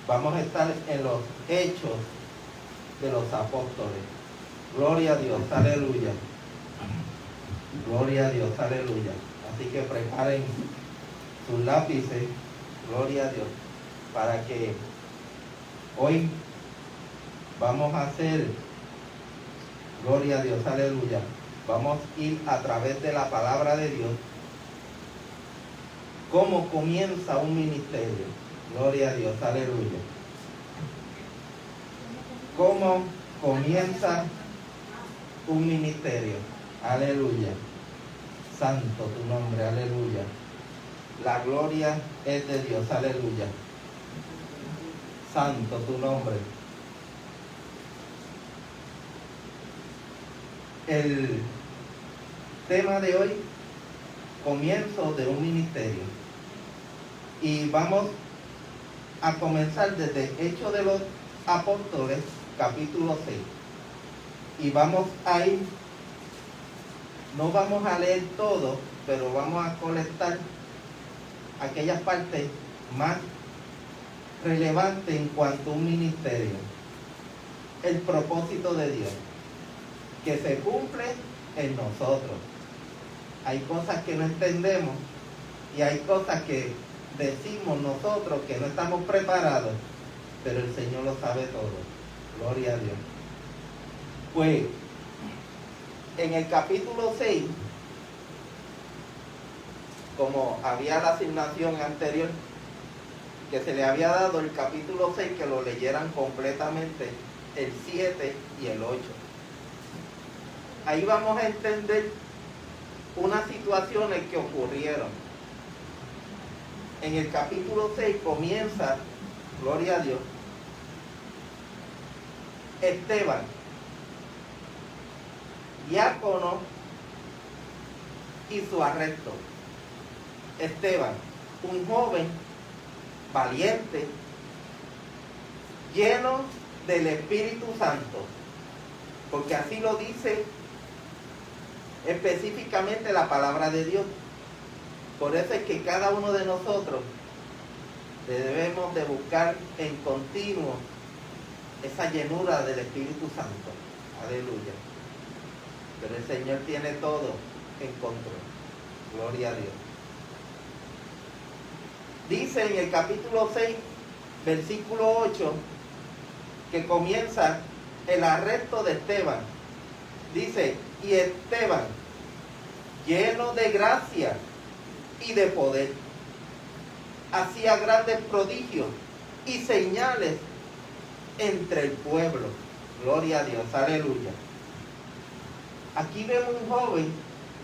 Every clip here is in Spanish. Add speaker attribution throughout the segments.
Speaker 1: Vamos a estar en los hechos de los apóstoles. Gloria a Dios, aleluya. Gloria a Dios, aleluya. Así que preparen sus lápices, gloria a Dios, para que hoy vamos a hacer, gloria a Dios, aleluya. Vamos a ir a través de la palabra de Dios. ¿Cómo comienza un ministerio? Gloria a Dios, aleluya. ¿Cómo comienza un ministerio? Aleluya. Santo tu nombre, aleluya. La gloria es de Dios, aleluya. Santo tu nombre. El tema de hoy, comienzo de un ministerio. Y vamos a comenzar desde Hechos de los Apóstoles, capítulo 6. Y vamos a ir, no vamos a leer todo, pero vamos a colectar aquellas partes más relevantes en cuanto a un ministerio. El propósito de Dios, que se cumple en nosotros. Hay cosas que no entendemos y hay cosas que decimos nosotros que no estamos preparados, pero el Señor lo sabe todo. Gloria a Dios. Pues en el capítulo 6, como había la asignación anterior que se le había dado, el capítulo 6, que lo leyeran completamente, el 7 y el 8. Ahí vamos a entender unas situaciones que ocurrieron. En el capítulo 6 comienza, gloria a Dios, Esteban, diácono, y su arresto. Esteban, un joven valiente, lleno del Espíritu Santo, porque así lo dice específicamente la palabra de Dios. Por eso es que cada uno de nosotros debemos de buscar en continuo esa llenura del Espíritu Santo. Aleluya. Pero el Señor tiene todo en control. Gloria a Dios. Dice en el capítulo 6, versículo 8, que comienza el arresto de Esteban. Dice, y Esteban, lleno de gracia y de poder, hacía grandes prodigios y señales entre el pueblo. Gloria a Dios, aleluya. Aquí vemos un joven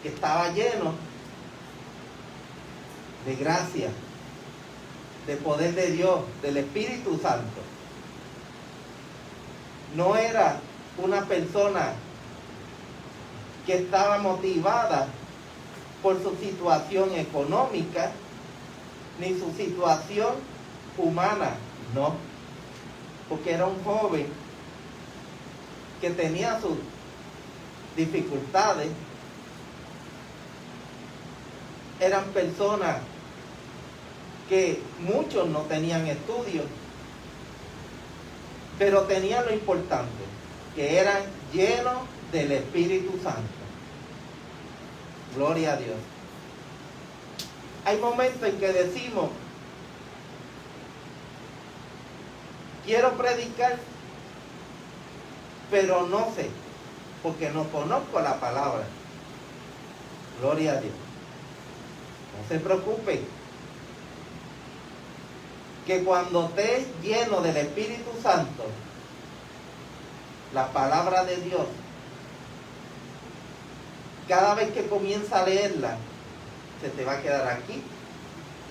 Speaker 1: que estaba lleno de gracia, de poder de Dios, del Espíritu Santo. No era una persona que estaba motivada por su situación económica, ni su situación humana, no. Porque era un joven que tenía sus dificultades. Eran personas que muchos no tenían estudios, pero tenían lo importante, que eran llenos del Espíritu Santo. Gloria a Dios. Hay momentos en que decimos, quiero predicar, pero no sé, porque no conozco la palabra. Gloria a Dios. No se preocupe, que cuando estés lleno del Espíritu Santo, la palabra de Dios, cada vez que comienza a leerla, se te va a quedar aquí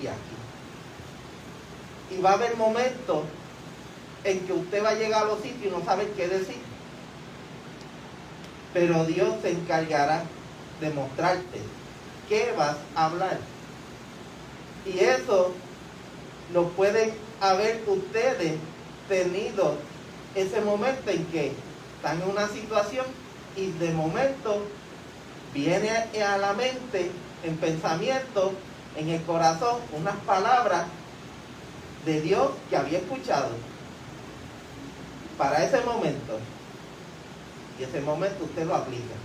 Speaker 1: y aquí. Y va a haber momentos en que usted va a llegar a los sitios y no sabe qué decir. Pero Dios se encargará de mostrarte qué vas a hablar. Y eso lo pueden haber ustedes tenido ese momento en que están en una situación y de momento viene a la mente, en pensamiento, en el corazón, unas palabras de Dios que había escuchado para ese momento. Y ese momento usted lo aplica.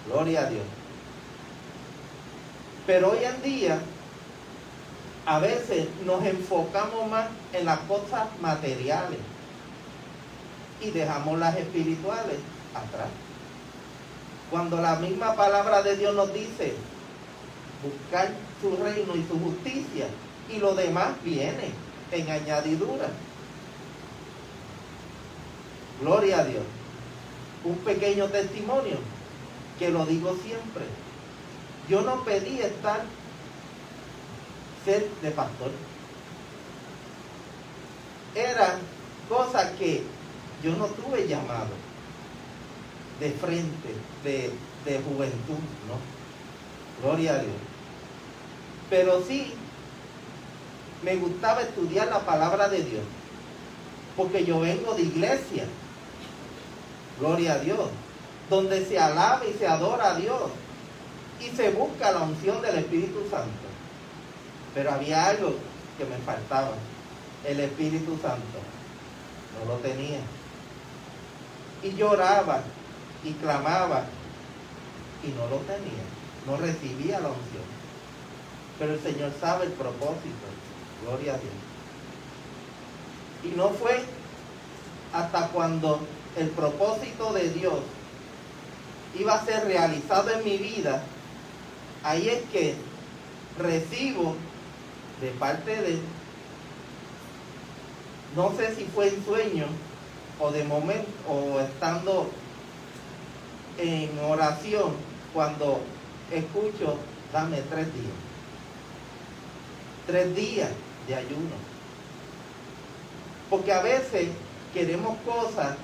Speaker 1: Gloria a Dios. Pero hoy en día, a veces nos enfocamos más en las cosas materiales y dejamos las espirituales atrás. Cuando la misma palabra de Dios nos dice buscar su reino y su justicia, y lo demás viene en añadidura. Gloria a Dios. Un pequeño testimonio que lo digo siempre. Yo no pedí ser de pastor. Eran cosas que yo no tuve llamado de frente, de juventud, ¿no? Gloria a Dios. Pero sí, me gustaba estudiar la palabra de Dios, porque yo vengo de iglesia, gloria a Dios, donde se alaba y se adora a Dios, y se busca la unción del Espíritu Santo. Pero había algo que me faltaba, el Espíritu Santo, no lo tenía. Y lloraba, y clamaba, y no lo tenía, no recibía la unción. Pero el Señor sabe el propósito, gloria a Dios. Y no fue hasta cuando el propósito de Dios iba a ser realizado en mi vida, ahí es que recibo de parte de Él, no sé si fue en sueño o de momento o estando en oración, cuando escucho, dame 3 días. 3 días de ayuno. Porque a veces queremos cosas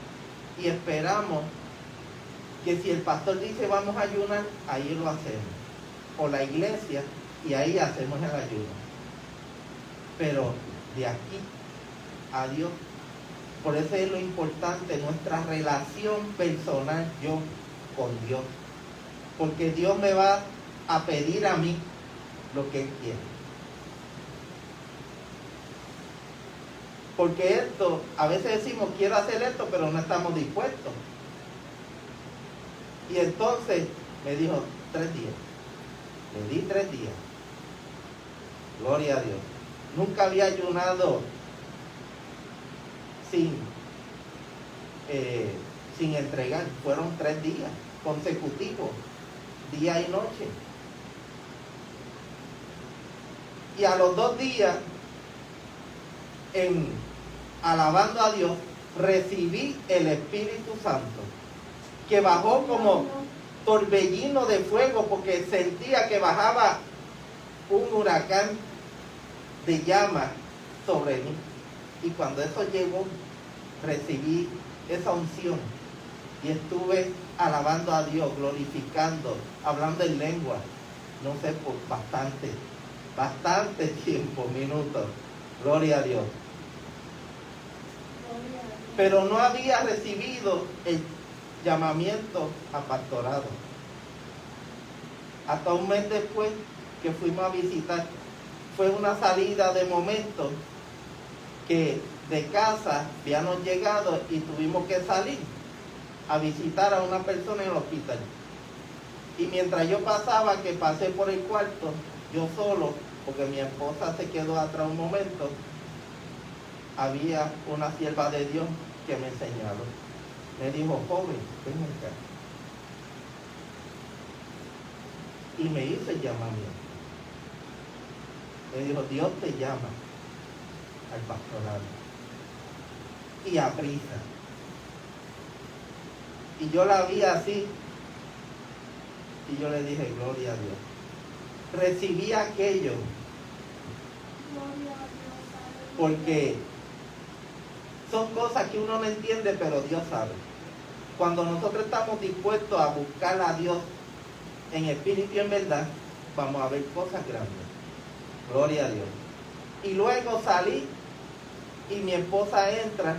Speaker 1: y esperamos que si el pastor dice vamos a ayunar, ahí lo hacemos. O la iglesia, y ahí hacemos el ayuno. Pero de aquí a Dios, por eso es lo importante, nuestra relación personal yo con Dios. Porque Dios me va a pedir a mí lo que Él quiere. Porque esto, a veces decimos, quiero hacer esto, pero no estamos dispuestos. Y entonces me dijo, 3 días. Le di 3 días. Gloria a Dios. Nunca había ayunado sin entregar. Fueron 3 días consecutivos, día y noche. Y a los 2 días, alabando a Dios, recibí el Espíritu Santo, que bajó como torbellino de fuego, porque sentía que bajaba un huracán de llamas sobre mí. Y cuando eso llegó, recibí esa unción y estuve alabando a Dios, glorificando, hablando en lengua, no sé, por bastante tiempo, minutos. Gloria a Dios. Pero no había recibido el llamamiento a pastorado. Hasta un mes después que fuimos a visitar, fue una salida de momento que de casa habíamos llegado y tuvimos que salir a visitar a una persona en el hospital. Y mientras yo pasaba, que pasé por el cuarto, yo solo, porque mi esposa se quedó atrás un momento, había una sierva de Dios que me señaló. Me dijo, joven, ven acá. Y me hizo el llamamiento. Me dijo, Dios te llama al pastorado. Y a prisa. Y yo la vi así. Y yo le dije, gloria a Dios. Recibí aquello. Porque son cosas que uno no entiende, pero Dios sabe. Cuando nosotros estamos dispuestos a buscar a Dios en espíritu y en verdad, vamos a ver cosas grandes. Gloria a Dios. Y luego salí y mi esposa entra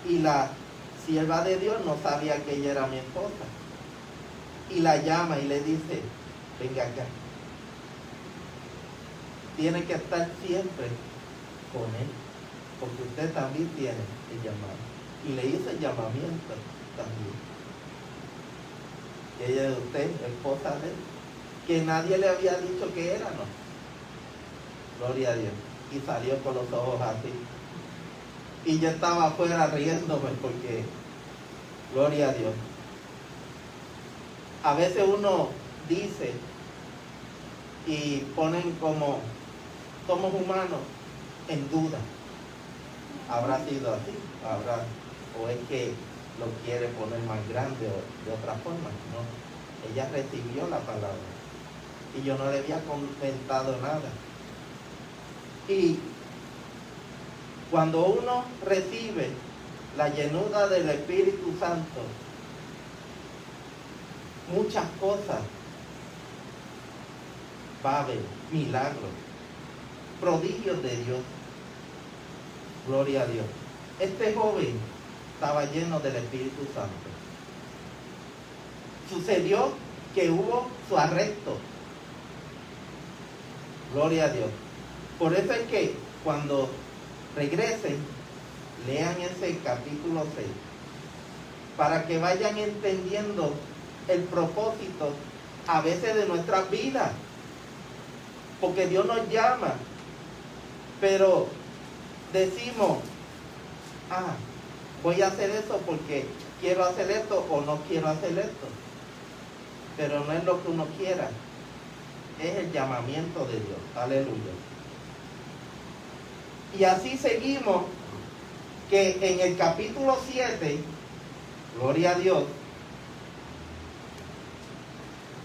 Speaker 1: y la sierva de Dios no sabía que ella era mi esposa. Y la llama y le dice, venga acá. Tiene que estar siempre con él, porque usted también tiene el llamado. Y le hizo el llamamiento también. Que ella es usted, esposa de él, que nadie le había dicho que era, no. Gloria a Dios. Y salió con los ojos así. Y yo estaba afuera riéndome porque, gloria a Dios. A veces uno dice y ponen como somos humanos en duda. ¿Habrá sido así? ¿Habrá? ¿O es que lo quiere poner más grande o de otra forma? No. Ella recibió la palabra. Y yo no le había comentado nada. Y cuando uno recibe la llenura del Espíritu Santo, muchas cosas va a haber, milagros, prodigios de Dios. Gloria a Dios. Este joven estaba lleno del Espíritu Santo. Sucedió que hubo su arresto. Gloria a Dios. Por eso es que cuando regresen, lean ese capítulo 6, para que vayan entendiendo el propósito a veces de nuestras vidas. Porque Dios nos llama, pero decimos, voy a hacer eso porque quiero hacer esto o no quiero hacer esto. Pero no es lo que uno quiera, es el llamamiento de Dios. Aleluya. Y así seguimos, que en el capítulo 7, gloria a Dios,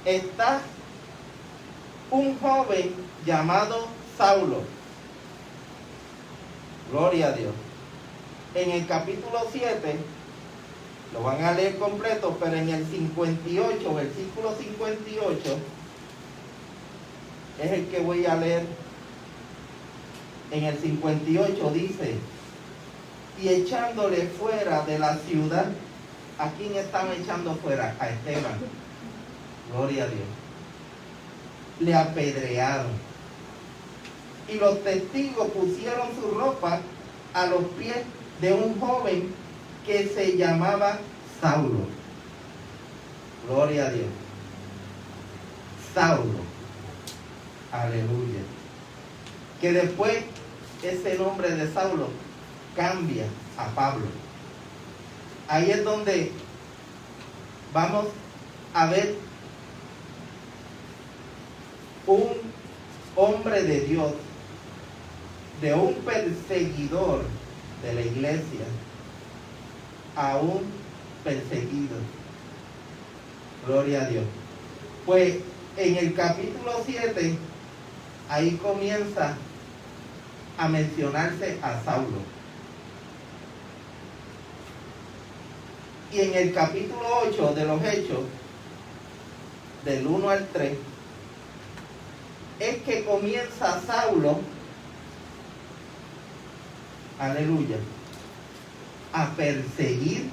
Speaker 1: está un joven llamado Saulo. Gloria a Dios. En el capítulo 7, lo van a leer completo, pero en el 58, versículo 58, es el que voy a leer. En el 58 dice, y echándole fuera de la ciudad. ¿A quién estaban echando fuera? A Esteban. Gloria a Dios. Le apedrearon. Y los testigos pusieron su ropa a los pies de un joven que se llamaba Saulo. Gloria a Dios. Saulo. Aleluya. Que después ese nombre de Saulo cambia a Pablo. Ahí es donde vamos a ver un hombre de Dios, de un perseguidor de la iglesia a un perseguido. Gloria a Dios. Pues en el capítulo 7, ahí comienza a mencionarse a Saulo. Y en el capítulo 8 de los Hechos, del 1 al 3, es que comienza Saulo, aleluya, a perseguir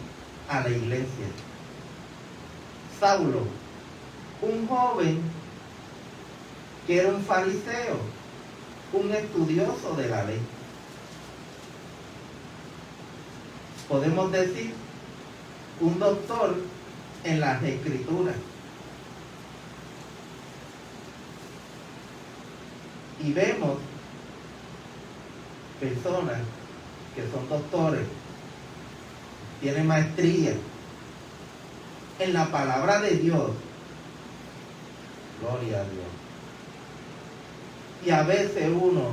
Speaker 1: a la iglesia. Saulo, un joven que era un fariseo, un estudioso de la ley. Podemos decir, un doctor en las escrituras. Y vemos personas que son doctores, tienen maestría en la palabra de Dios. Gloria a Dios. Y a veces uno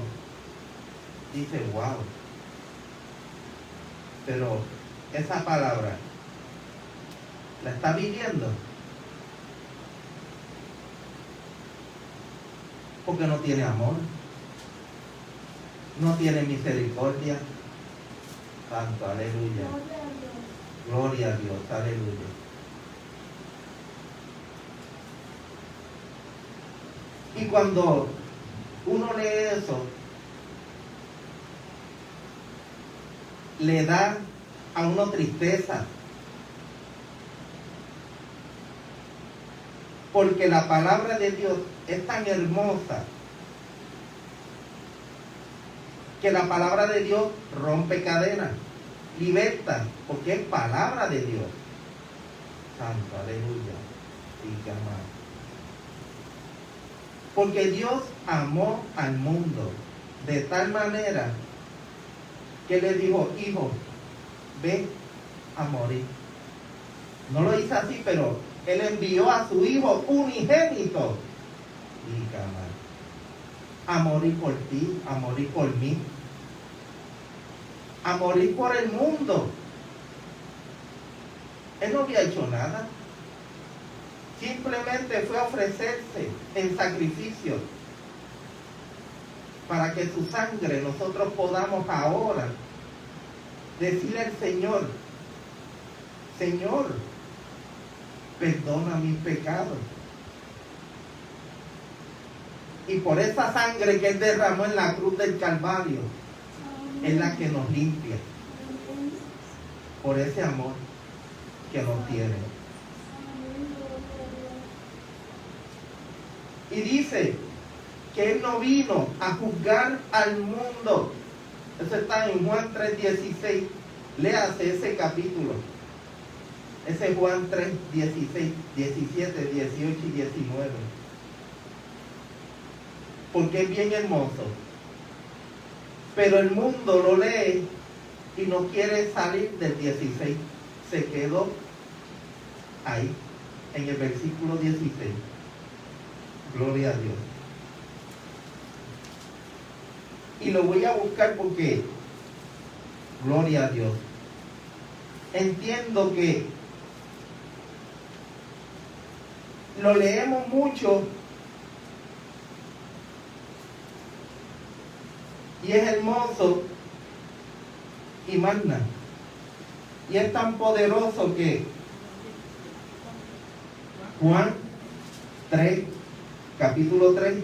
Speaker 1: dice, wow, pero esa palabra la está viviendo, porque no tiene amor, no tiene misericordia. Santo, aleluya. Gloria a Dios, aleluya. Y cuando uno lee eso, le da a uno tristeza, porque la palabra de Dios es tan hermosa que la palabra de Dios rompe cadenas, liberta, porque es palabra de Dios. Santo, aleluya. Y que amar. Porque Dios amó al mundo de tal manera que le dijo, hijo, ve a morir. No lo hizo así, pero Él envió a su hijo unigénito y que amar, a morir por ti, a morir por mí, a morir por el mundo. Él no había hecho nada. Simplemente fue a ofrecerse en sacrificio para que su sangre nosotros podamos ahora decirle al Señor, Señor, perdona mis pecados. Y por esa sangre que Él derramó en la cruz del Calvario, es la que nos limpia. Por ese amor que nos tiene. Y dice que Él no vino a juzgar al mundo. Eso está en Juan 3:16. Léase ese capítulo. Ese es Juan 3:16, 17, 18 y 19. Porque es bien hermoso. Pero el mundo lo lee y no quiere salir del 16. Se quedó ahí, en el versículo 16. Gloria a Dios. Y lo voy a buscar porque, gloria a Dios, entiendo que lo leemos mucho y es hermoso y magna. Y es tan poderoso que Juan 3, capítulo 3,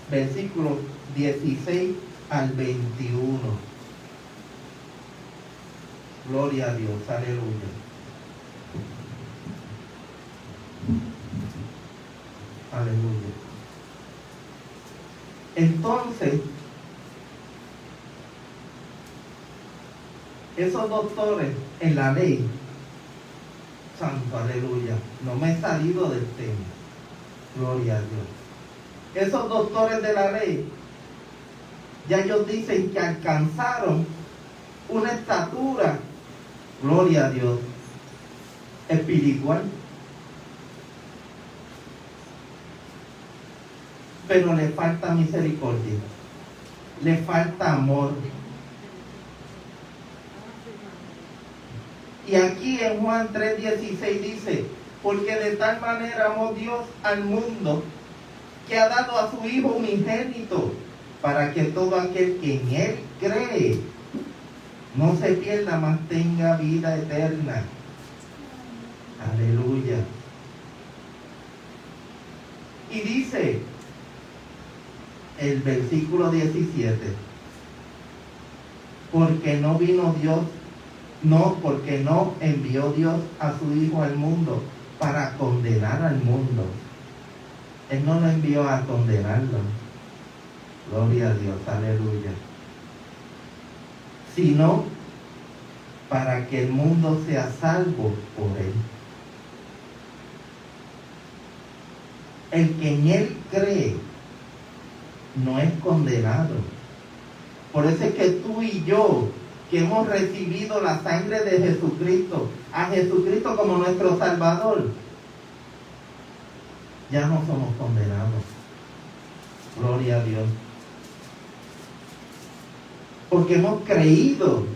Speaker 1: versículos 16 al 21. Gloria a Dios, aleluya. Aleluya. Entonces, esos doctores en la ley, santo, aleluya, no me he salido del tema. Gloria a Dios. Esos doctores de la ley, ya ellos dicen que alcanzaron una estatura, gloria a Dios, espiritual. Pero le falta misericordia, le falta amor. Y aquí en Juan 3:16 dice, porque de tal manera amó Dios al mundo, que ha dado a su Hijo unigénito, para que todo aquel que en Él cree no se pierda, mas tenga vida eterna. Aleluya. Y dice el versículo 17, porque no vino Dios, porque no envió Dios a su Hijo al mundo para condenar al mundo. Él no lo envió a condenarlo. Gloria a Dios, aleluya. Sino para que el mundo sea salvo por Él. El que en Él cree no es condenado. Por eso es que tú y yo, que hemos recibido la sangre de Jesucristo, a Jesucristo como nuestro Salvador, ya no somos condenados. Gloria a Dios. Porque hemos creído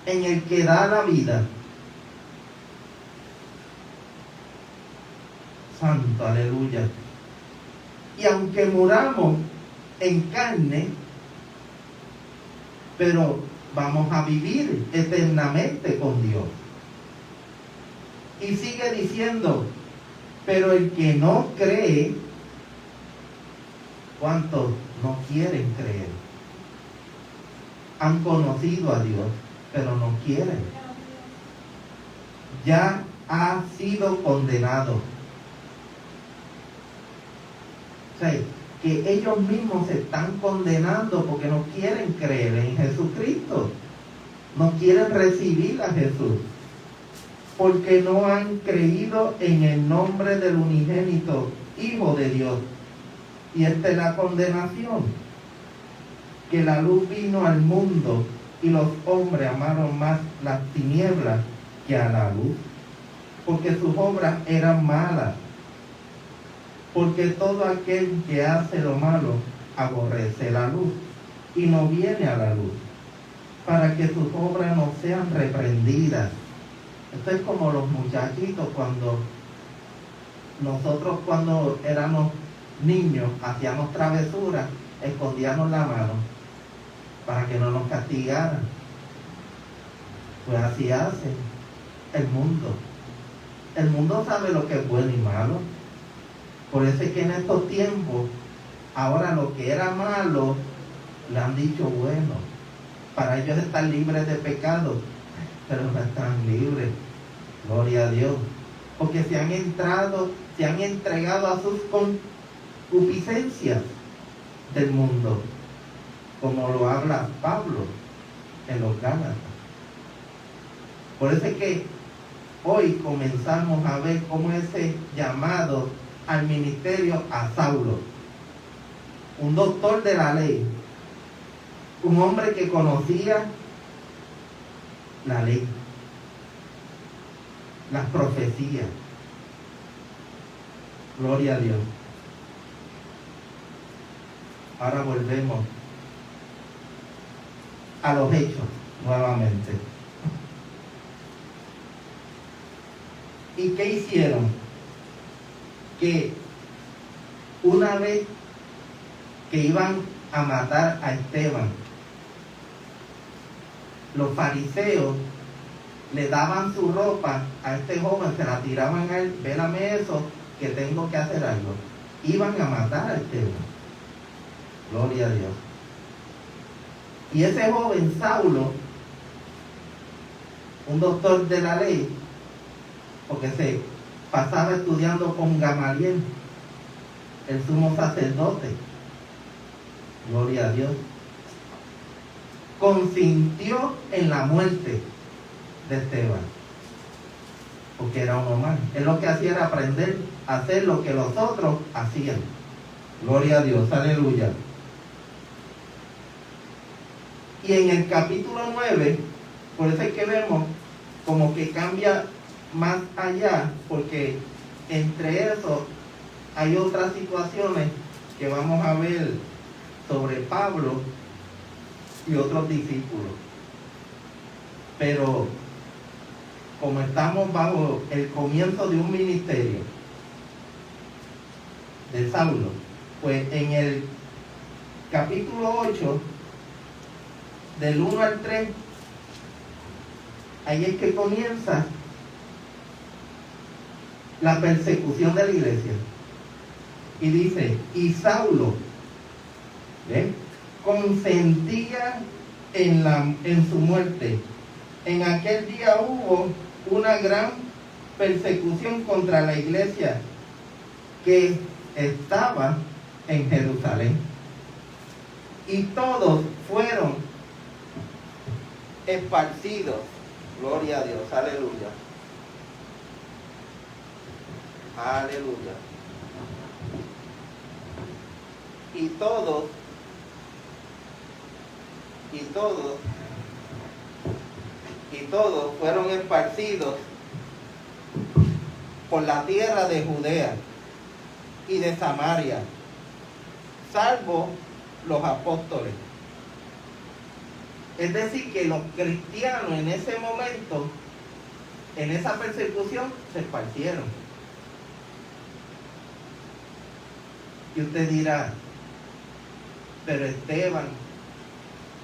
Speaker 1: en el que da la vida. Santo, aleluya. Y aunque muramos en carne, pero vamos a vivir eternamente con Dios. Y sigue diciendo, pero el que no cree, ¿cuántos no quieren creer? Han conocido a Dios, pero no quieren. Ya ha sido condenado. Sí, que ellos mismos se están condenando porque no quieren creer en Jesucristo, no quieren recibir a Jesús, porque no han creído en el nombre del unigénito Hijo de Dios. Y esta es la condenación, que la luz vino al mundo y los hombres amaron más las tinieblas que a la luz, porque sus obras eran malas. Porque todo aquel que hace lo malo aborrece la luz y no viene a la luz, para que sus obras no sean reprendidas. Esto es como los muchachitos nosotros cuando éramos niños hacíamos travesuras, escondíamos la mano para que no nos castigaran. Pues así hace el mundo. El mundo sabe lo que es bueno y malo. Por eso es que en estos tiempos, ahora lo que era malo, le han dicho bueno. Para ellos están libres de pecado, pero no están libres. Gloria a Dios. Porque se han entregado a sus concupiscencias del mundo, como lo habla Pablo en los Gálatas. Por eso es que hoy comenzamos a ver cómo ese llamado al ministerio a Saulo, un doctor de la ley, un hombre que conocía la ley, las profecías. Gloria a Dios. Ahora volvemos a los hechos nuevamente. ¿Y qué hicieron? Que una vez que iban a matar a Esteban, los fariseos le daban su ropa a este joven, se la tiraban a él: vélame eso, que tengo que hacer algo. Iban a matar a Esteban. Gloria a Dios. Y ese joven Saulo, un doctor de la ley, porque se pasaba estudiando con Gamaliel, el sumo sacerdote, gloria a Dios, consintió en la muerte de Esteban, porque era uno más. Él lo que hacía era aprender a hacer lo que los otros hacían. Gloria a Dios, aleluya. Y en el capítulo 9, por eso es que vemos como que cambia más allá, porque entre eso hay otras situaciones que vamos a ver sobre Pablo y otros discípulos. Pero como estamos bajo el comienzo de un ministerio de Saulo, pues en el capítulo 8, del 1 al 3, ahí es que comienza la persecución de la iglesia. Y dice: y Saulo, ¿ven?, consentía en su muerte. En aquel día hubo una gran persecución contra la iglesia que estaba en Jerusalén, y todos fueron esparcidos. Gloria a Dios, aleluya. Aleluya. Y todos fueron esparcidos por la tierra de Judea y de Samaria, salvo los apóstoles. Es decir, que los cristianos en ese momento, en esa persecución, se esparcieron. Y usted dirá: pero Esteban,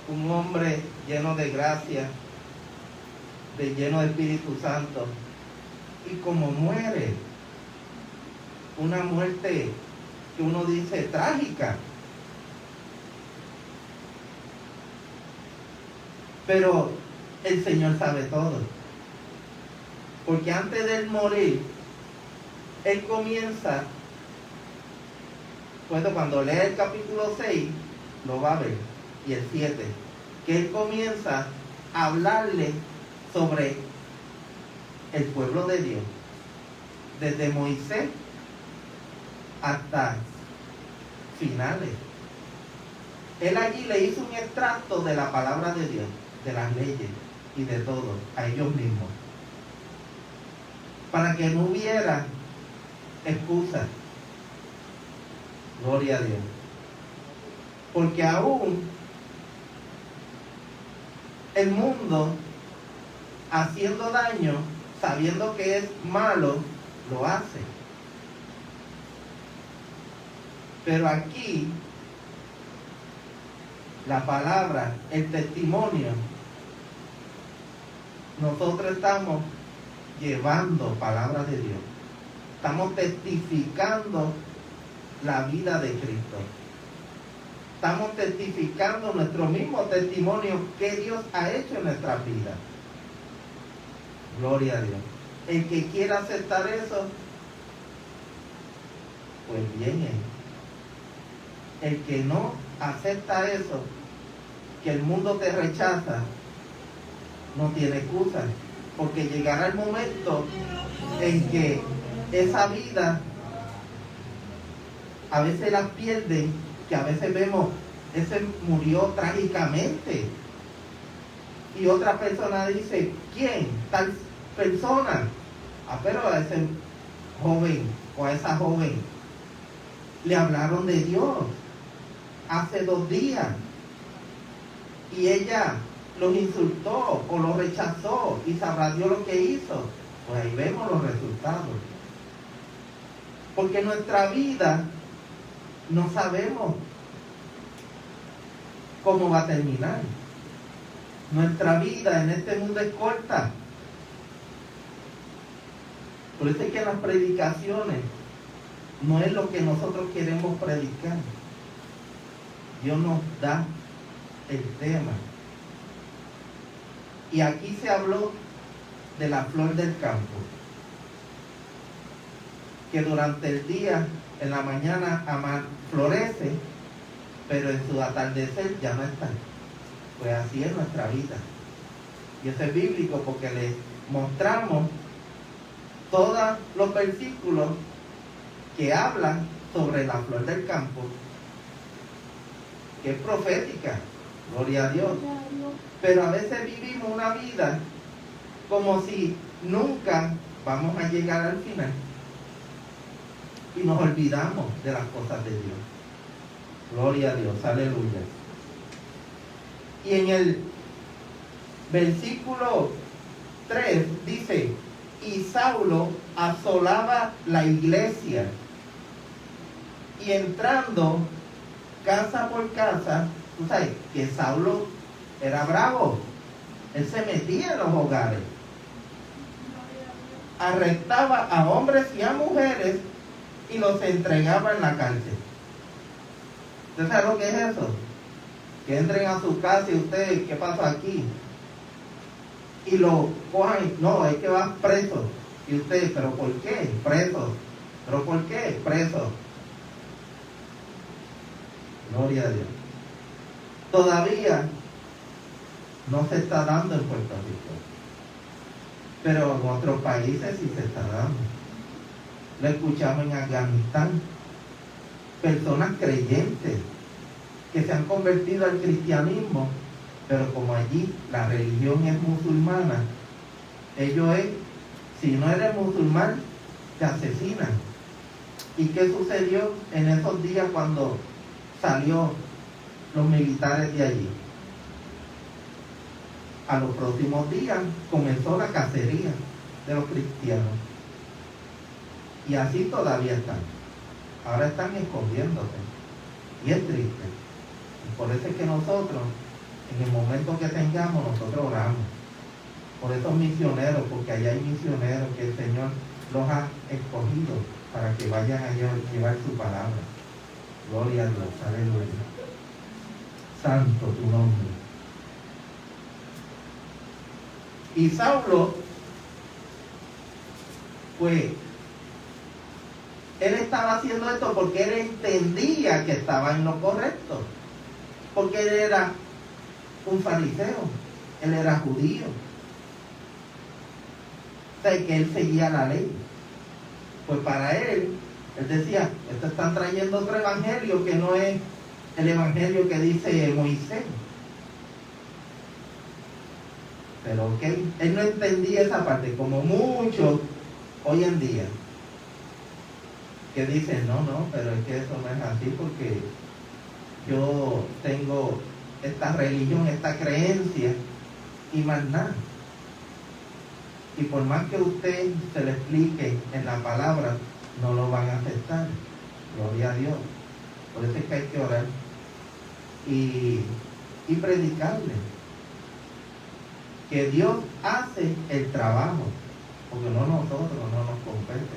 Speaker 1: un hombre lleno de gracia, lleno de Espíritu Santo, y como muere, una muerte que uno dice trágica. Pero el Señor sabe todo, porque antes de él morir, él comienza Pues cuando lea el capítulo 6, lo va a ver, y el 7, que él comienza a hablarle sobre el pueblo de Dios, desde Moisés hasta finales. Él allí le hizo un extracto de la palabra de Dios, de las leyes y de todo, a ellos mismos, para que no hubiera excusas. Gloria a Dios. Porque aún el mundo, haciendo daño, sabiendo que es malo, lo hace. Pero aquí, la palabra, el testimonio, nosotros estamos llevando palabra de Dios. Estamos testificando la vida de Cristo. Estamos testificando nuestro mismo testimonio que Dios ha hecho en nuestras vidas. Gloria a Dios. El que quiera aceptar eso, pues bien es. El que no acepta eso, que el mundo te rechaza, no tiene excusa, porque llegará el momento en que esa vida a veces la pierden, que a veces vemos, ese murió trágicamente, y otra persona dice, ¿quién? Tal persona. Pero a ese joven o a esa joven le hablaron de Dios hace 2 días y ella los insultó o los rechazó, y sabrá Dios lo que hizo. Pues ahí vemos los resultados. Porque nuestra vida no sabemos cómo va a terminar. Nuestra vida en este mundo es corta. Por eso es que las predicaciones no es lo que nosotros queremos predicar. Dios nos da el tema. Y aquí se habló de la flor del campo, que durante el día, en la mañana, florece, pero en su atardecer ya no está. Pues así es nuestra vida. Y eso es bíblico, porque les mostramos todos los versículos que hablan sobre la flor del campo, que es profética. Gloria a Dios. Pero a veces vivimos una vida como si nunca vamos a llegar al final, y nos olvidamos de las cosas de Dios. Gloria a Dios, aleluya. Y en el versículo 3 dice, y Saulo asolaba la iglesia, y entrando casa por casa, tú sabes que Saulo era bravo, él se metía en los hogares, arrestaba a hombres y a mujeres y los entregaba en la cárcel. ¿Usted sabe lo que es eso? Que entren a su casa y usted, ¿qué pasa aquí? Y lo cojan, no, es que vas preso. Y usted, ¿pero por qué? Preso. ¿Pero por qué? Preso. Gloria a Dios. Todavía no se está dando en Puerto Rico, pero en otros países sí se está dando. Lo escuchamos en Afganistán. Personas creyentes que se han convertido al cristianismo, pero como allí la religión es musulmana, ellos si no eres musulmán, te asesinan. ¿Y qué sucedió en esos días cuando salió los militares de allí? A los próximos días comenzó la cacería de los cristianos. Y así todavía están. Ahora están escondiéndose. Y es triste. Y por eso es que nosotros, en el momento que tengamos, nosotros oramos por esos misioneros, porque allá hay misioneros que el Señor los ha escogido para que vayan a llevar su palabra. Gloria a Dios, aleluya. Santo tu nombre. Y Saulo, pues, Él estaba haciendo esto porque él entendía que estaba en lo correcto. Porque él era un fariseo, él era judío. O sea, que él seguía la ley. Pues para él decía, estos están trayendo otro evangelio que no es el evangelio que dice Moisés. Pero ok, él no entendía esa parte, como muchos hoy en día, que dicen, no, pero es que eso no es así porque yo tengo esta religión, esta creencia y más nada. Y por más que usted se le explique en la palabra, no lo van a aceptar. Gloria a Dios. Por eso es que hay que orar y predicarle que Dios hace el trabajo, porque no nosotros, no nos compete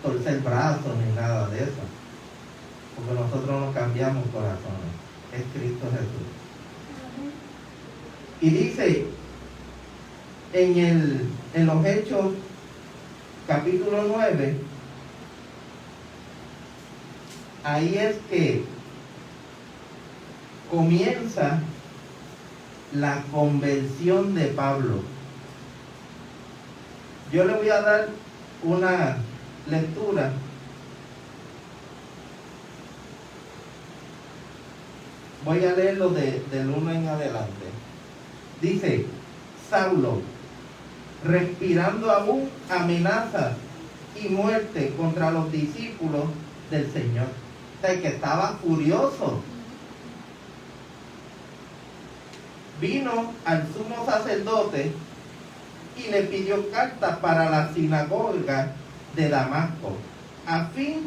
Speaker 1: torcer brazos ni nada de eso, porque nosotros no cambiamos corazones, es Cristo Jesús. Y dice en los Hechos capítulo 9, ahí es que comienza la conversión de Pablo. Yo le voy a dar una lectura voy a leerlo del 1 en adelante. Dice: Saulo, respirando aún amenazas y muerte contra los discípulos del Señor. O sea, que estaba furioso. Vino al sumo sacerdote y le pidió cartas para la sinagoga de Damasco, a fin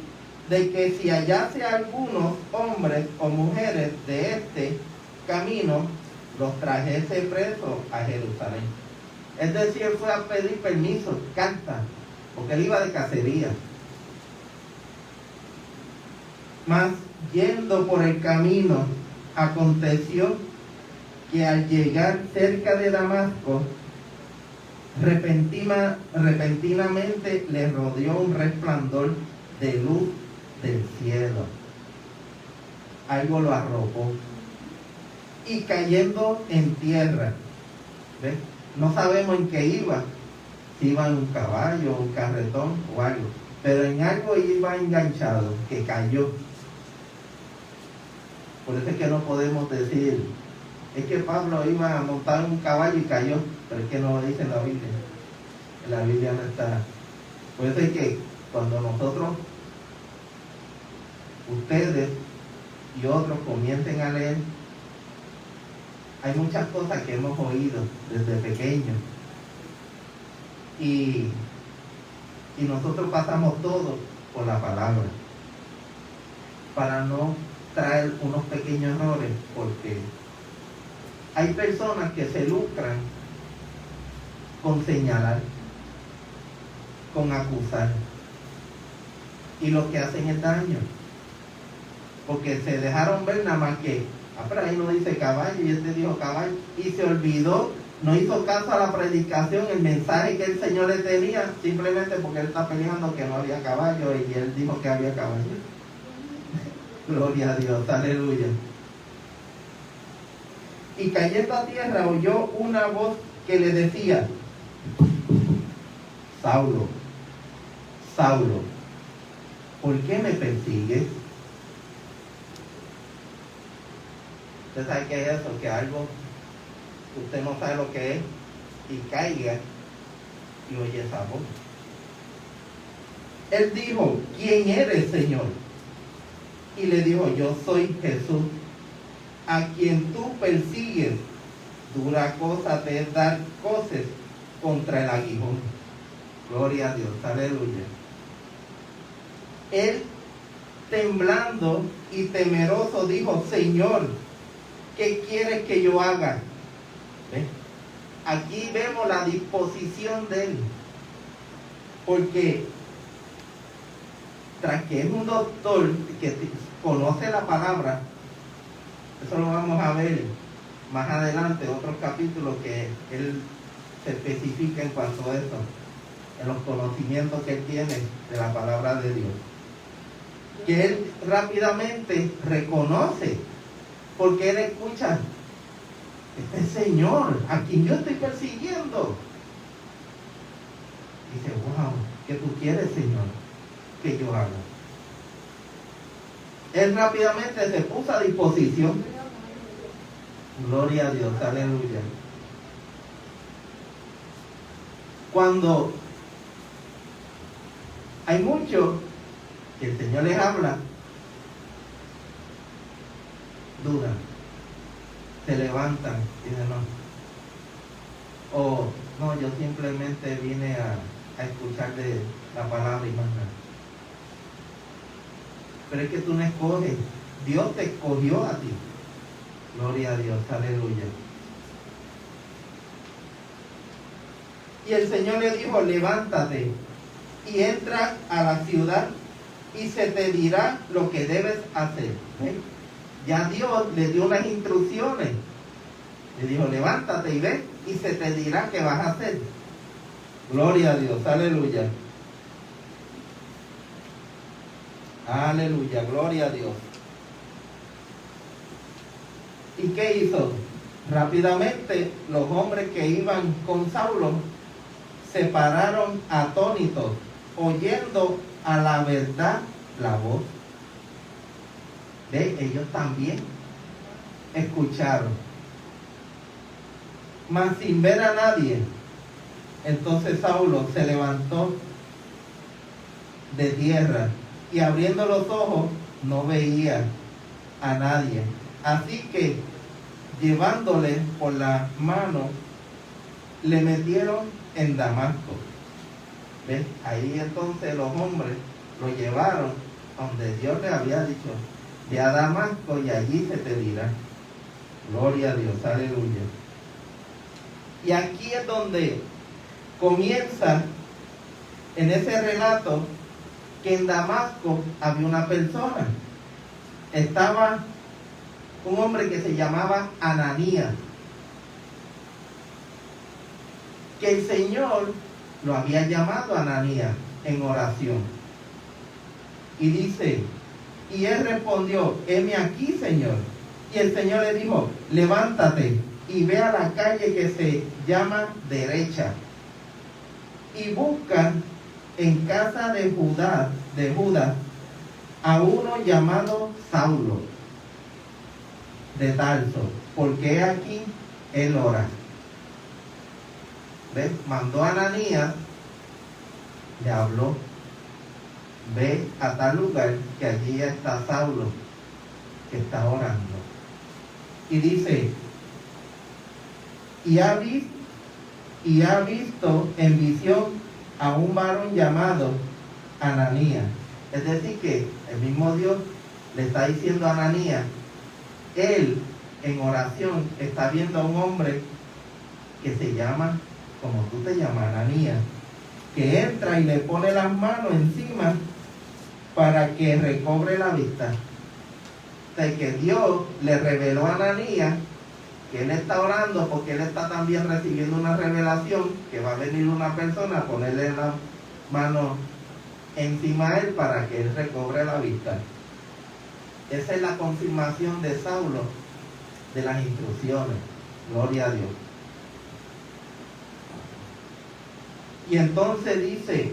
Speaker 1: de que si hallase algunos hombres o mujeres de este camino, los trajese presos a Jerusalén. Es decir, él fue a pedir permiso, cartas, porque él iba de cacería. Mas yendo por el camino, aconteció que al llegar cerca de Damasco, repentinamente le rodeó un resplandor de luz del cielo. Algo lo arropó. Y cayendo en tierra, ¿ves? No sabemos en qué iba, si iba en un caballo, un carretón o algo, pero en algo iba enganchado, que cayó. Por eso es que no podemos decir, es que Pablo iba a montar un caballo y cayó, pero es que no lo dice en la Biblia. En la Biblia no está. Por eso es que cuando nosotros, ustedes y otros comiencen a leer, hay muchas cosas que hemos oído desde pequeños y nosotros pasamos todo por la palabra para no traer unos pequeños errores, porque hay personas que se lucran con señalar, con acusar, y lo que hacen es daño, porque se dejaron ver nada más que, pero ahí no dice caballo y este dijo caballo, y se olvidó, no hizo caso a la predicación, el mensaje que el Señor le tenía, simplemente porque él está peleando que no había caballo y él dijo que había caballo. Gloria a Dios, aleluya. Y cayendo a tierra oyó una voz que le decía: Saulo, Saulo, ¿por qué me persigues? ¿Usted sabe qué es eso? Que algo usted no sabe lo que es y caiga y oye esa voz. Él dijo: ¿quién eres, Señor? Y le dijo: yo soy Jesús, a quien tú persigues. Dura cosa te es dar coces contra el aguijón. Gloria a Dios, aleluya. Él, temblando y temeroso, dijo: Señor, ¿qué quieres que yo haga? ¿Ves? Aquí vemos la disposición de él, porque tras que es un doctor que conoce la palabra, eso lo vamos a ver más adelante, otros capítulos que él se especifica en cuanto a eso, en los conocimientos que él tiene de la palabra de Dios. que él rápidamente reconoce, porque él escucha, este Señor, a quien yo estoy persiguiendo. Dice, wow, ¿qué tú quieres, Señor, que yo haga? Él rápidamente se puso a disposición. Gloria a Dios, aleluya. Cuando hay muchos que el Señor les habla, dudan, se levantan y dicen no. O no, yo simplemente vine a escuchar de la palabra y más nada. Pero es que tú no escoges, Dios te escogió a ti. Gloria a Dios, aleluya. Y el Señor le dijo, levántate y entra a la ciudad y se te dirá lo que debes hacer. ¿Ven? Ya Dios le dio unas instrucciones. Le dijo, levántate y ve y se te dirá qué vas a hacer. Gloria a Dios, aleluya. Aleluya, gloria a Dios. ¿Y qué hizo? Rápidamente los hombres que iban con Saulo se pararon atónitos, oyendo a la verdad la voz. ¿Ve? Ellos también escucharon, mas sin ver a nadie. Entonces Saulo se levantó de tierra y abriendo los ojos no veía a nadie. Así que llevándole por la mano le metieron en Damasco. ¿Ves? Ahí entonces los hombres lo llevaron donde Dios le había dicho, ve a Damasco y allí se te dirá. Gloria a Dios, aleluya. Y aquí es donde comienza en ese relato que en Damasco había una persona. Estaba un hombre que se llamaba Ananías, que el Señor lo había llamado Ananías en oración. Y dice, y él respondió, heme aquí, Señor. Y el Señor le dijo, levántate y ve a la calle que se llama Derecha y busca en casa de Judas a uno llamado Saulo de Tarso, porque aquí él ora. ¿Ves? Mandó a Ananías, le habló, ve a tal lugar que allí está Saulo, que está orando. Y dice, y ha visto en visión a un varón llamado Ananías. Es decir, que el mismo Dios le está diciendo a Ananías, él en oración está viendo a un hombre que se llama, como tú te llamas, Ananías, que entra y le pone las manos encima para que recobre la vista. O sea, que Dios le reveló a Ananías que él está orando porque él está también recibiendo una revelación que va a venir una persona a ponerle las manos encima a él para que él recobre la vista. Esa es la confirmación de Saulo de las instrucciones. Gloria a Dios. Y entonces dice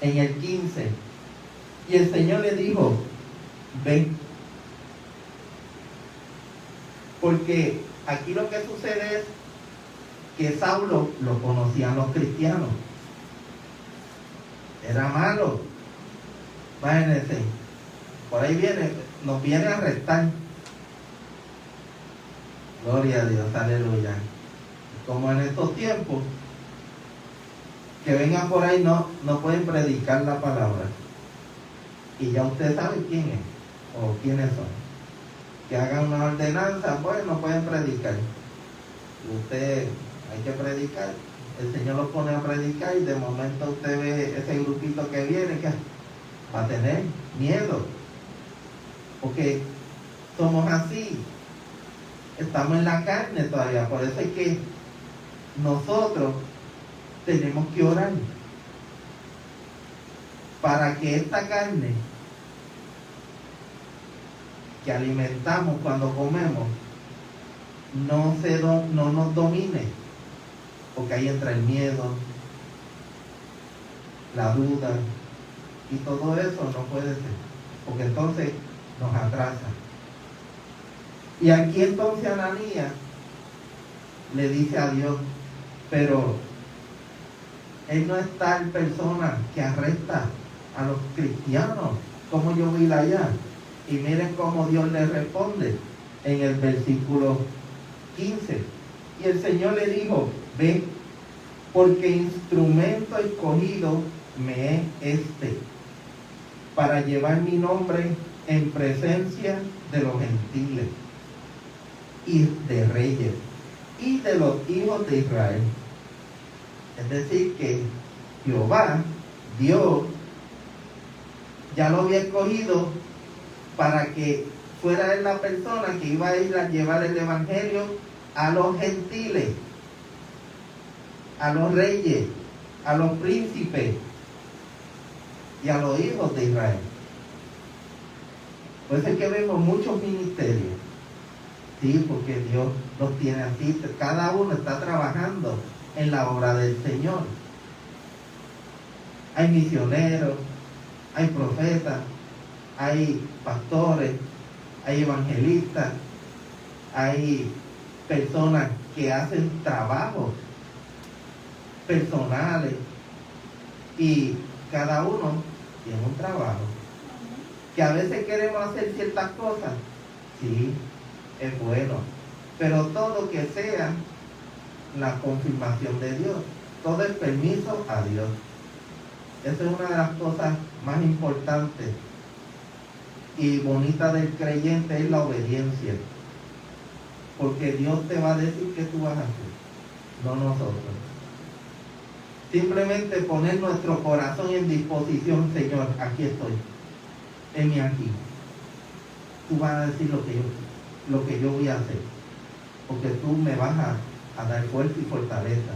Speaker 1: en el 15, y el Señor le dijo, ven. Porque aquí lo que sucede es que Saulo lo conocían los cristianos. Era malo. Imagínense, por ahí nos viene a arrestar. Gloria a Dios, aleluya. Como en estos tiempos, que vengan por ahí no pueden predicar la palabra. Y ya usted sabe quién es o quiénes son. Que hagan una ordenanza, pues no pueden predicar. Usted hay que predicar. El Señor lo pone a predicar y de momento usted ve ese grupito que viene que va a tener miedo. Porque somos así. Estamos en la carne todavía. Por eso es que nosotros tenemos que orar. para que esta carne que alimentamos cuando comemos no nos domine, porque ahí entra el miedo, la duda, y todo eso no puede ser, porque entonces nos atrasa. Y aquí entonces Ananías le dice a Dios, pero él no es tal persona que arresta a los cristianos como yo vi allá. Y miren cómo Dios le responde en el versículo 15. Y el Señor le dijo, ve, porque instrumento escogido me es este, para llevar mi nombre en presencia de los gentiles y de reyes y de los hijos de Israel. Es decir, que Jehová, Dios, ya lo había escogido para que fuera él la persona que iba a ir a llevar el evangelio a los gentiles, a los reyes, a los príncipes y a los hijos de Israel. Por eso es que vemos muchos ministerios, sí, porque Dios los tiene así, cada uno está trabajando en la obra del Señor. Hay misioneros, hay profetas, hay pastores, hay evangelistas, hay personas que hacen trabajos personales y cada uno tiene un trabajo. Que a veces queremos hacer ciertas cosas, sí, es bueno, pero todo que sea la confirmación de Dios, todo el permiso a Dios. Esa es una de las cosas más importantes y bonitas del creyente, es la obediencia, porque Dios te va a decir qué tú vas a hacer, no nosotros. Simplemente poner nuestro corazón en disposición. Señor, aquí estoy, heme aquí, tú vas a decir lo que yo voy a hacer, porque tú me vas a dar fuerza y fortaleza.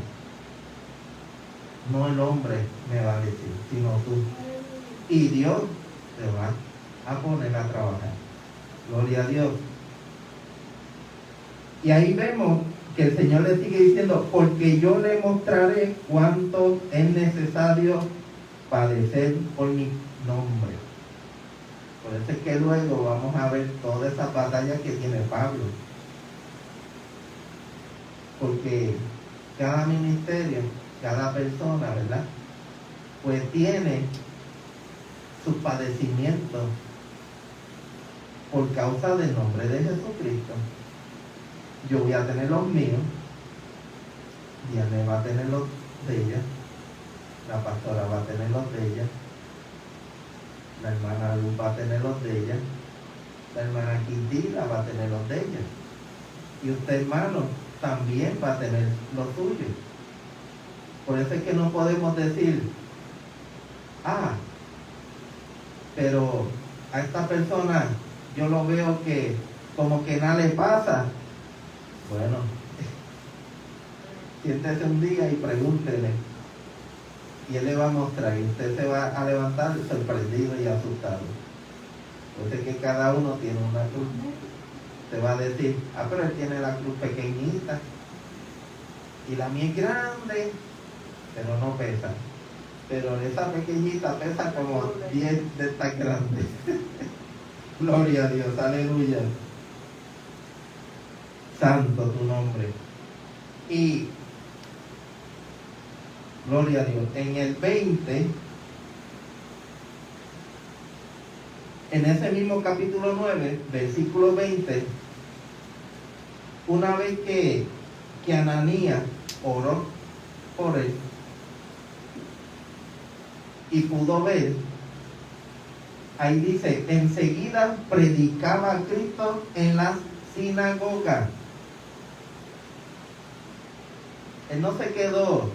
Speaker 1: No el hombre me va a decir, sino tú. Y Dios te va a poner a trabajar. Gloria a Dios. Y ahí vemos que el Señor le sigue diciendo, porque yo le mostraré cuánto es necesario padecer por mi nombre. Por eso es que luego vamos a ver todas esas batallas que tiene Pablo. Porque cada ministerio, cada persona, ¿verdad?, pues tiene sus padecimientos por causa del nombre de Jesucristo. Yo voy a tener los míos, Diana va a tener los de ella, la pastora va a tener los de ella, la hermana Luz va a tener los de ella, la hermana Quintila va a tener los de ella, y usted, hermano, también va a tener los suyos. Por eso es que no podemos decir, pero a esta persona yo lo veo que como que nada le pasa. Bueno, siéntese un día y pregúntele, y él le va a mostrar, y usted se va a levantar sorprendido y asustado. Entonces que cada uno tiene una cruz. Te va a decir, pero él tiene la cruz pequeñita y la mía es grande, pero no pesa. Pero esa pequeñita pesa como 10 de estas grandes. Gloria a Dios, aleluya. Santo tu nombre. Y gloria a Dios. En el 20, en ese mismo capítulo 9, versículo 20, una vez que Ananías oró por él y pudo ver, ahí dice, enseguida predicaba a Cristo en las sinagogas. Él no se quedó,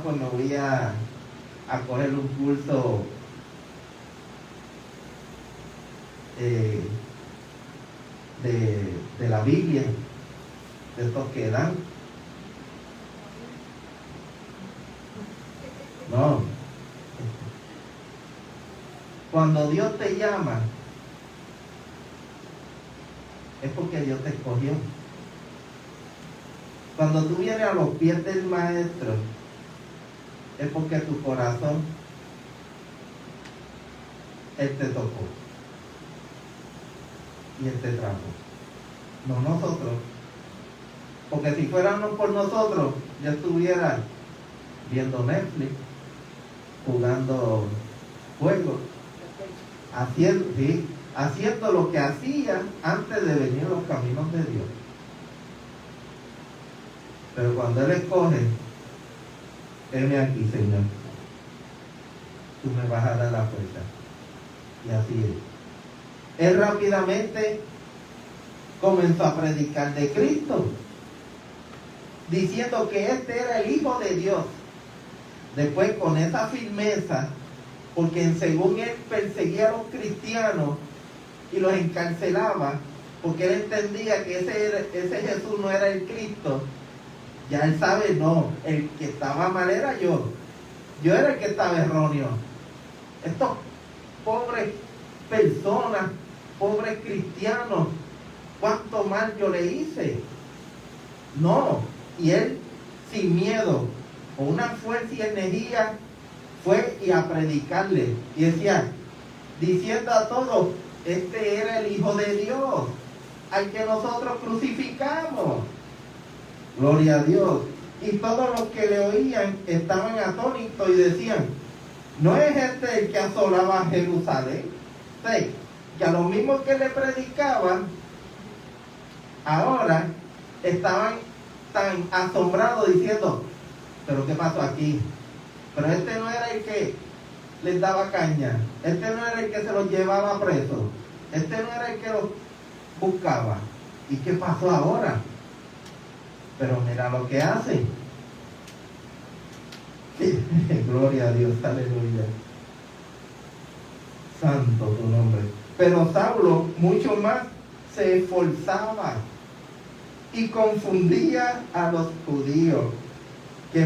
Speaker 1: pues me voy a coger un curso de la Biblia, de estos que dan. No, Cuando Dios te llama, es porque Dios te escogió. Cuando tú vienes a los pies del Maestro, es porque tu corazón, Él te tocó y Él te trajo. No nosotros. Porque si fuéramos por nosotros, yo estuviera viendo Netflix, jugando juegos, haciendo lo que hacía antes de venir a los caminos de Dios. Pero cuando Él escoge, heme aquí, Señor, tú me vas a dar la fuerza. Y así es. Él rápidamente comenzó a predicar de Cristo, diciendo que este era el Hijo de Dios. Después, con esa firmeza, porque según él perseguía a los cristianos y los encarcelaba, porque él entendía que ese Jesús no era el Cristo. Ya él sabe, no, el que estaba mal era yo era el que estaba erróneo. Estos pobres personas, pobres cristianos, cuánto mal yo le hice. No, y él sin miedo, con una fuerza y energía, fue y a predicarle, y decía, diciendo a todos, este era el Hijo de Dios, al que nosotros crucificamos. Gloria a Dios. Y todos los que le oían estaban atónitos y decían, ¿no es este el que asolaba a Jerusalén? Sí, que a los mismos que le predicaban, ahora estaban tan asombrados diciendo, ¿pero qué pasó aquí? Pero este no era el que les daba caña, este no era el que se los llevaba presos, este no era el que los buscaba. ¿Y qué pasó ahora? Pero mira lo que hace. Gloria a Dios, aleluya. Santo tu nombre. Pero Saulo mucho más se esforzaba y confundía a los judíos que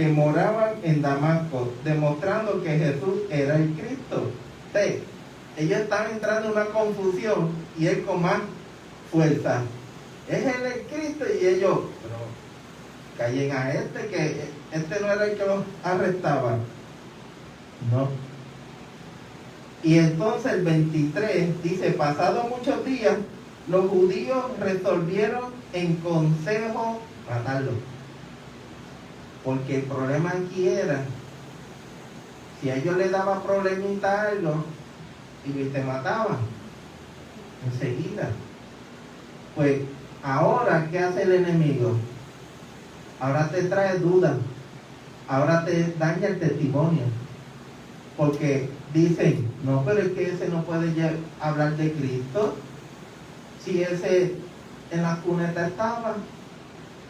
Speaker 1: moraban en Damasco, demostrando que Jesús era el Cristo. Sí, ellos están entrando en una confusión y él con más fuerza. Es él el Cristo, y ellos, pero callen a este, que este no era el que los arrestaba. No. Y entonces el 23 dice, pasados muchos días, los judíos resolvieron en consejo matarlo. Porque el problema aquí era, si a ellos les daba problemita algo, y te mataban enseguida. Pues ahora, ¿qué hace el enemigo? Ahora te trae dudas, ahora te daña el testimonio, porque dicen, no, pero es que ese no puede hablar de Cristo, si ese en la cuneta estaba,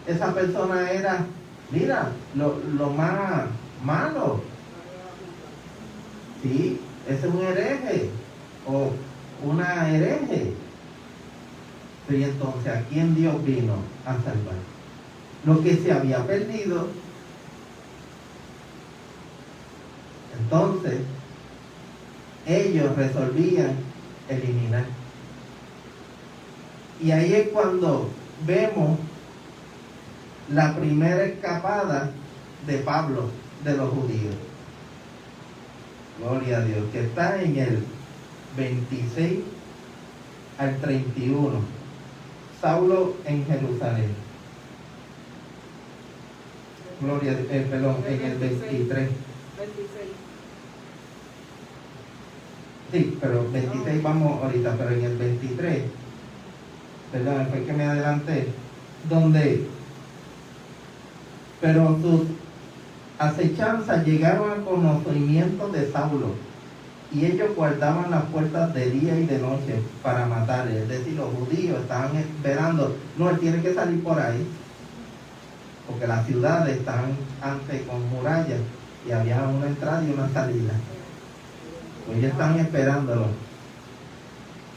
Speaker 1: esa persona era, mira, lo más malo, sí, ese es un hereje, o una hereje. Y entonces, ¿a quién Dios vino a salvar? Lo que se había perdido. Entonces, ellos resolvían eliminar. Y ahí es cuando vemos la primera escapada de Pablo, de los judíos. Gloria a Dios, que está en el 26 al 31. Saulo en Jerusalén. Gloria a Dios, perdón, en el 23. Sí, pero 26 vamos ahorita, pero en el 23, perdón, fue que me adelanté, donde, pero sus acechanzas llegaron al conocimiento de Saulo, y ellos guardaban las puertas de día y de noche para matarle. Es decir, los judíos estaban esperando, no, él tiene que salir por ahí, porque las ciudades estaban antes con murallas y había una entrada y una salida. Pues ellos estaban esperándolo.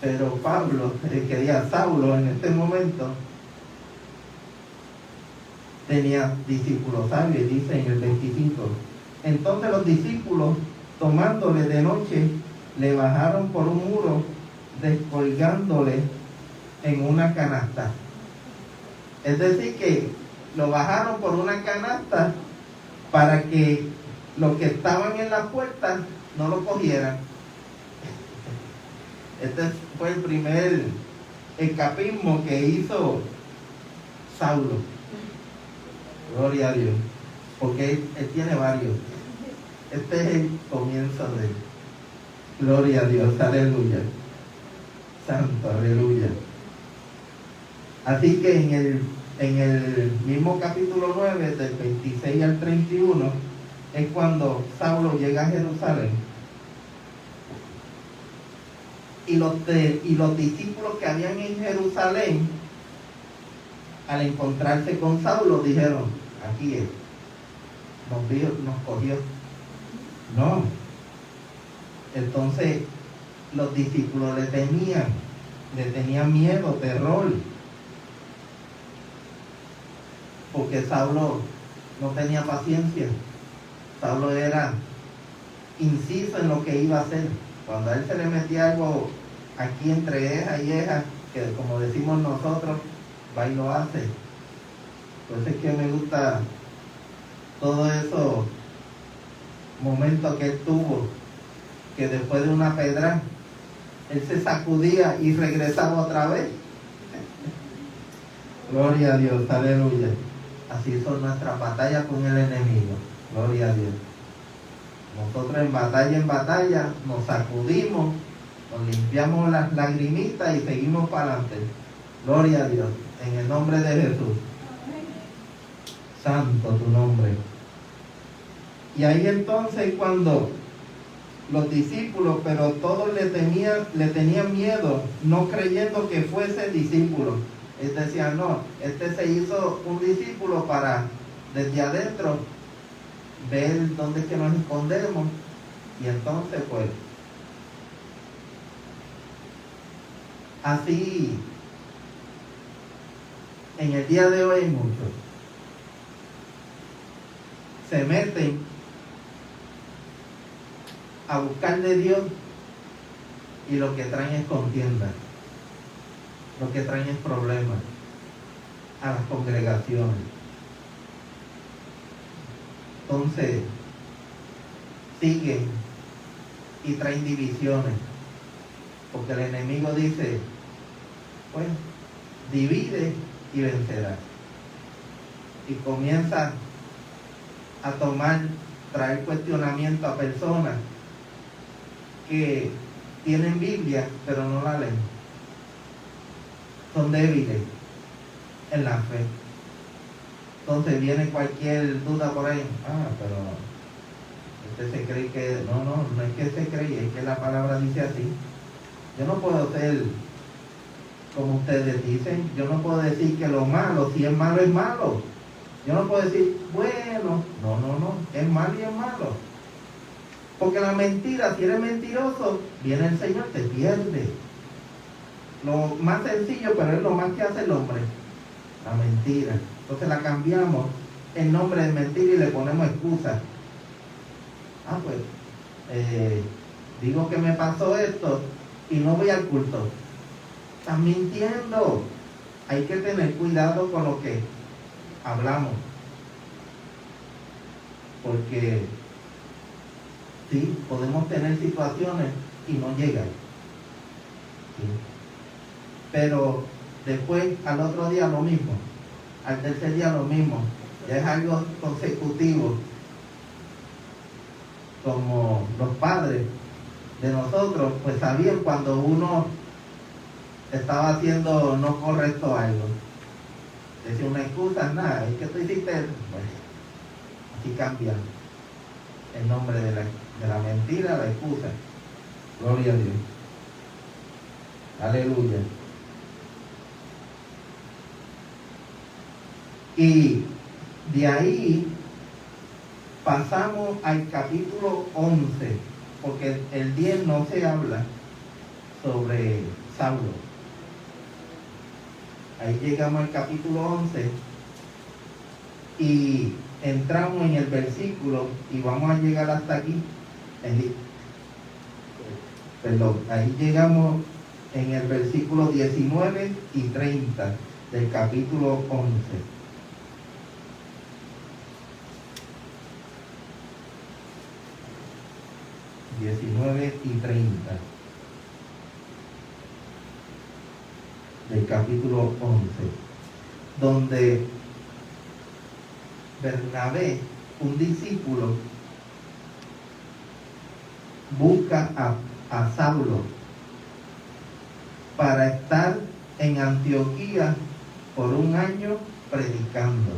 Speaker 1: Pero Pablo, que diga Saulo en este momento, tenía discípulos sabios, dice en el 25. Entonces los discípulos, tomándole de noche, le bajaron por un muro descolgándole en una canasta. Es decir, que lo bajaron por una canasta para que los que estaban en la puerta no lo cogieran. Este fue el primer escapismo que hizo Saulo. Gloria a Dios. Porque él tiene varios. Este es el comienzo de él. Gloria a Dios, aleluya. Santo, aleluya. Así que en el mismo capítulo 9, del 26 al 31, es cuando Saulo llega a Jerusalén. Y los discípulos que habían en Jerusalén, al encontrarse con Saulo, dijeron: aquí es, nos vio, nos cogió. No. Entonces los discípulos le tenían miedo, terror, porque Saulo no tenía paciencia. Saulo era inciso en lo que iba a hacer. Cuando a él se le metía algo aquí entre ceja y ceja, que como decimos nosotros, va y lo hace. Entonces es que me gusta todos esos momentos que él tuvo, que después de una pedra él se sacudía y regresaba otra vez. Gloria a Dios, aleluya. Así son nuestras batallas con el enemigo. Gloria a Dios. Nosotros en batalla nos sacudimos, nos limpiamos las lagrimitas y seguimos para adelante. Gloria a Dios, en el nombre de Jesús. Santo tu nombre. Y ahí entonces cuando los discípulos, pero todos le tenían miedo, no creyendo que fuese discípulo. Él decía: no, este se hizo un discípulo para desde adentro ver dónde es que nos escondemos. Y entonces pues así en el día de hoy muchos se meten a buscar de Dios y lo que traen es contienda, lo que traen es problemas a las congregaciones. Entonces siguen y traen divisiones, porque el enemigo dice: pues divide y vencerá. Y comienza a traer cuestionamiento a personas que tienen Biblia pero no la leen, son débiles en la fe. Entonces viene cualquier duda por ahí: pero usted se cree que... No es que se cree, es que la palabra dice así. Yo no puedo ser como ustedes dicen. Yo no puedo decir que lo malo, si es malo, es malo. Yo no puedo decir, bueno, no, es malo y es malo. Porque la mentira, si eres mentiroso, viene el Señor, te pierde. Lo más sencillo, pero es lo más que hace el hombre, la mentira. Entonces la cambiamos en nombre de mentira y le ponemos excusa. Pues digo que me pasó esto y no voy al culto. Estás mintiendo. Hay que tener cuidado con lo que hablamos, porque sí, podemos tener situaciones y no llegan, ¿sí? Pero después al otro día lo mismo, al tercer día lo mismo. Ya es algo consecutivo, como los padres de nosotros pues sabían cuando uno estaba haciendo no correcto algo. Decía una excusa: nada, es que tú hiciste eso. Bueno, así cambia el nombre de la mentira, la excusa. Gloria a Dios. Aleluya. Y de ahí pasamos al capítulo 11, porque el 10 no se habla sobre Saulo. Ahí llegamos al capítulo 11 y entramos en el versículo y vamos a llegar hasta aquí. Perdón, ahí llegamos en el versículo 19 y 30 del capítulo 11. 19 y 30 del capítulo 11, donde Bernabé, un discípulo, busca a Saulo para estar en Antioquía por un año predicando.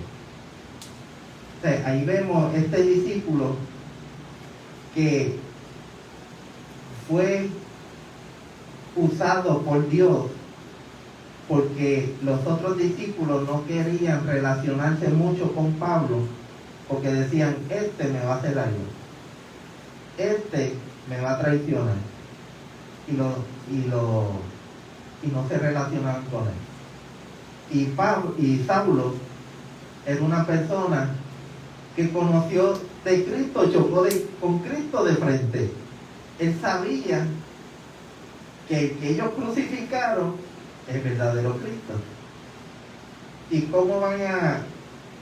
Speaker 1: O sea, ahí vemos este discípulo que fue usado por Dios porque los otros discípulos no querían relacionarse mucho con Pablo porque decían, este me va a hacer daño, este me va a traicionar, y no se relacionaban con él. Y Saulo era una persona que conoció de Cristo, chocó con Cristo de frente. Él sabía que el que ellos crucificaron es el verdadero Cristo. ¿Y cómo van a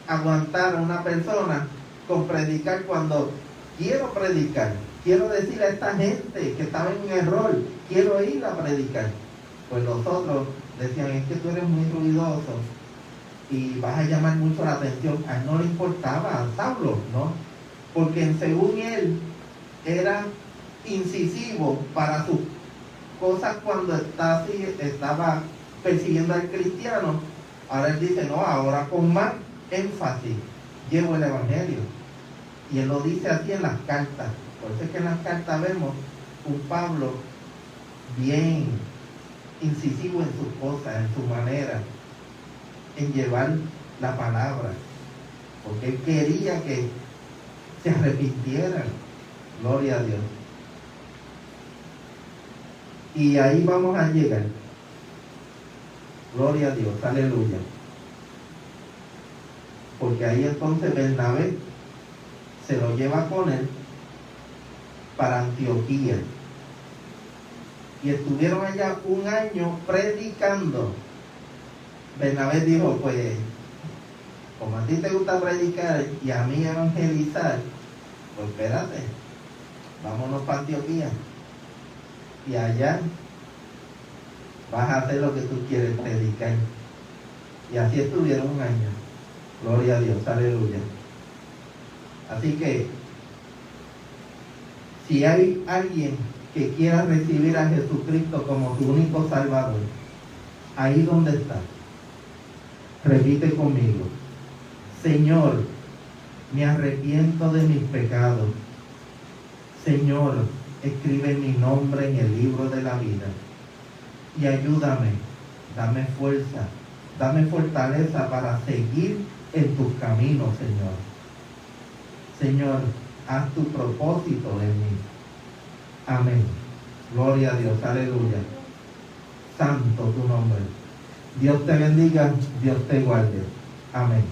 Speaker 1: aguantar a una persona con predicar cuando quiero predicar? Quiero decirle a esta gente que estaba en un error, quiero ir a predicar. Pues los otros decían, es que tú eres muy ruidoso y vas a llamar mucho la atención. A él no le importaba, a Saulo, ¿no? Porque según él era incisivo para sus cosas cuando estaba persiguiendo al cristiano. Ahora él dice, no, ahora con más énfasis llevo el evangelio. Y él lo dice así en las cartas. Por eso es que en las cartas vemos un Pablo bien incisivo en sus cosas, en su manera, en llevar la palabra, porque él quería que se arrepintieran. Gloria a Dios. Y ahí vamos a llegar. Gloria a Dios, aleluya. Porque ahí entonces Bernabé se lo lleva con él para Antioquía. Y estuvieron allá un año predicando. Bernabé dijo, pues, como a ti te gusta predicar y a mí evangelizar, pues espérate, vámonos para Antioquía. Y allá vas a hacer lo que tú quieres, predicar. Y así estuvieron un año. Gloria a Dios, aleluya. Así que, si hay alguien que quiera recibir a Jesucristo como su único Salvador, ahí donde está, repite conmigo, Señor, me arrepiento de mis pecados. Señor, escribe mi nombre en el libro de la vida y ayúdame, dame fuerza, dame fortaleza para seguir en tus caminos, Señor. Señor, haz tu propósito en mí. Amén. Gloria a Dios, aleluya. Santo tu nombre. Dios te bendiga, Dios te guarde. Amén.